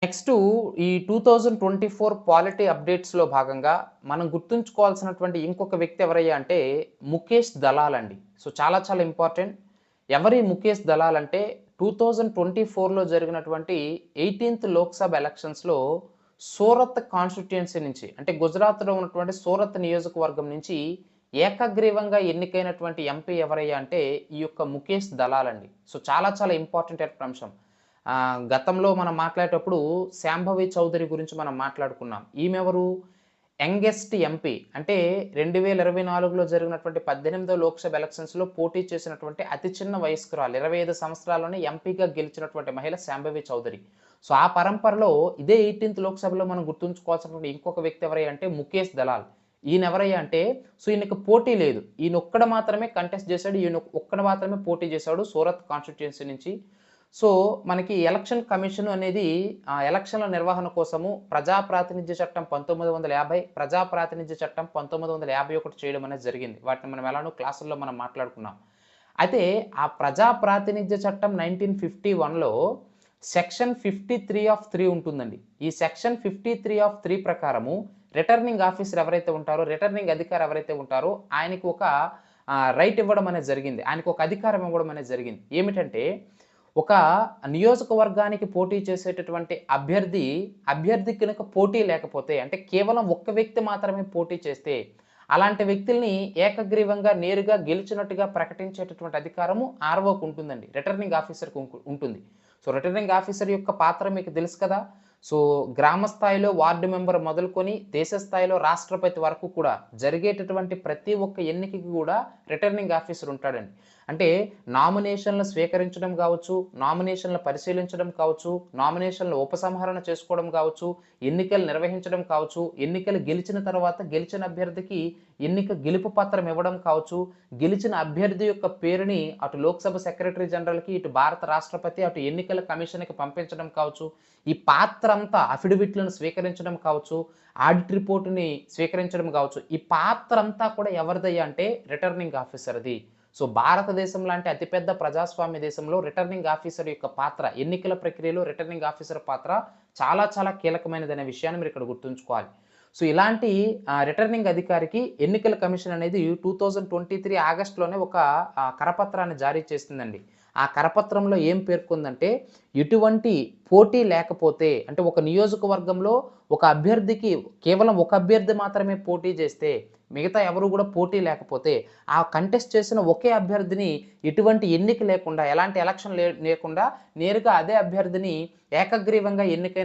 Next ఈ 2024 polity అప్డేట్స్‌లో భాగంగా మనం గుర్తుంచుకోవాల్సినటువంటి ఇంకొక వ్యక్తి ఎవరయ్యా అంటే ముఖేష్ దలాల్ అండి. సో, చాలా చాలా ఇంపార్టెంట్. ఎవరి ముఖేష్ దలాల్ అంటే 2024లో జరిగినటువంటి 18థ్ లోక్‌సభ ఎలక్షన్స్‌లో సూరత్ కాన్స్టిట్యుయెన్సీ నుంచి అంటే గుజరాత్‌లో ఉన్నటువంటి సూరత్ నియోజకవర్గం నుంచి ఏకగ్రీవంగా ఎన్నికైనటువంటి ఎంపీ ఎవరయ్యా అంటే ఈ యొక్క ముఖేష్ దలాల్ అండి. సో, చాలా చాలా ఇంపార్టెంట్ అయినటువంటి అంశం. గతంలో మనం మాట్లాడేటప్పుడు శాంభవి చౌదరి గురించి మనం మాట్లాడుకున్నాం. ఈమెవరు? Youngest MP. అంటే 2024లో జరిగినటువంటి 18వ లోక్‌సభ ఎలక్షన్స్‌లో పోటీ చేసినటువంటి అతి చిన్న వయస్కురాలు. 25 సంవత్సరాల్లోనే ఎంపీగా గెలిచినటువంటి మహిళ శాంభవి చౌదరి. సో, ఆ పరంపరలో ఇదే 18థ్ లోక్‌సభలో మనం గుర్తుంచుకోవాల్సినటువంటి ఇంకొక వ్యక్తి ఎవరయ్యా అంటే ముఖేష్ దలాల్. ఈయనెవరయ్యా అంటే సో, ఈయనకి పోటీ లేదు. ఈయనొక్కడు మాత్రమే కంటెస్ట్ చేశాడు. ఈయన ఒక్కడు మాత్రమే పోటీ చేశాడు సూరత్ కాన్స్టిట్యుయెన్సీ నుంచి. సో, మనకి ఎలక్షన్ కమిషన్ అనేది ఎలక్షన్‌ల నిర్వహణ కోసము ప్రజా ప్రాతినిధ్య చట్టం 1950, ప్రజా ప్రాతినిధ్య చట్టం 1951 చేయడం అనేది జరిగింది. వాటిని మనం ఎలానో క్లాసుల్లో మనం మాట్లాడుకున్నాం. అయితే ఆ ప్రజా ప్రాతినిధ్య చట్టం 1951లో సెక్షన్ 53 ఆఫ్ 3 ఉంటుందండి. ఈ సెక్షన్ 53 ఆఫ్ 3 ప్రకారము రిటర్నింగ్ ఆఫీసర్ ఎవరైతే ఉంటారో, రిటర్నింగ్ అధికారి ఎవరైతే ఉంటారో ఆయనకి ఒక రైట్ ఇవ్వడం అనేది జరిగింది. ఆయనకి ఒక అధికారం ఇవ్వడం అనేది జరిగింది. ఏమిటంటే ఒక నియోజకవర్గానికి పోటీ చేసేటటువంటి అభ్యర్థి గనుక పోటీ లేకపోతే అంటే కేవలం ఒక్క వ్యక్తి మాత్రమే పోటీ చేస్తే, అలాంటి వ్యక్తుల్ని ఏకగ్రీవంగా నేరుగా గెలిచినట్టుగా ప్రకటించేటటువంటి అధికారము ఆర్‌ఓకి ఉంటుందండి. రిటర్నింగ్ ఆఫీసర్‌కి ఉంటుంది. సో, రిటర్నింగ్ ఆఫీసర్ యొక్క పాత్ర మీకు తెలుసు కదా! సో, గ్రామ స్థాయిలో వార్డ్ మెంబర్ మొదలుకొని దేశ స్థాయిలో రాష్ట్రపతి వరకు కూడా జరిగేటటువంటి ప్రతి ఒక్క ఎన్నికకి కూడా రిటర్నింగ్ ఆఫీసర్ ఉంటాడండి. అంటే నామినేషన్‌లు స్వీకరించడం కావచ్చు, నామినేషన్‌లు పరిశీలించడం కావచ్చు, నామినేషన్‌లు ఉపసంహరణ చేసుకోవడం కావచ్చు, ఎన్నికలు నిర్వహించడం కావచ్చు, ఎన్నికలు గెలిచిన తర్వాత గెలిచిన అభ్యర్థికి గెలుపు పత్రం ఇవ్వడం కావచ్చు, గెలిచిన అభ్యర్థి యొక్క పేరుని అటు లోక్‌సభ సెక్రటరీ జనరల్‌కి, ఇటు భారత రాష్ట్రపతి, అటు ఎన్నికల కమిషన్‌కి పంపించడం కావచ్చు, ఈ పాత్ర అంతా అఫిడవిట్‌లను స్వీకరించడం కావచ్చు, ఆడిట్ రిపోర్ట్‌ని స్వీకరించడం కావచ్చు, ఈ పాత్ర అంతా కూడా ఎవరిదయ్యా అంటే రిటర్నింగ్ ఆఫీసర్‌ది. సో, భారతదేశం లాంటి అతిపెద్ద ప్రజాస్వామ్య దేశంలో రిటర్నింగ్ ఆఫీసర్ యొక్క పాత్ర, ఎన్నికల ప్రక్రియలో రిటర్నింగ్ ఆఫీసర్ పాత్ర చాలా చాలా కీలకమైనదనే విషయాన్ని మీరిక్కడ గుర్తుంచుకోవాలి. సో, ఇలాంటి రిటర్నింగ్ అధికారికి ఎన్నికల కమిషన్ అనేది 2023 ఆగస్ట్‌లోనే ఒక కరపత్రాన్ని జారీ చేసిందండి. ఆ కరపత్రంలో ఏం పేర్కొందంటే, ఎటువంటి పోటీ లేకపోతే అంటే ఒక నియోజకవర్గంలో ఒక అభ్యర్థికి కేవలం ఒక అభ్యర్థి మాత్రమే పోటీ చేస్తే, మిగతా ఎవరు కూడా పోటీ లేకపోతే, ఆ కంటెస్ట్ చేసిన ఒకే అభ్యర్థిని ఎటువంటి ఎన్నిక లేకుండా, ఎలాంటి ఎలక్షన్ లేకుండా నేరుగా అదే అభ్యర్థిని ఏకగ్రీవంగా ఎన్నికైన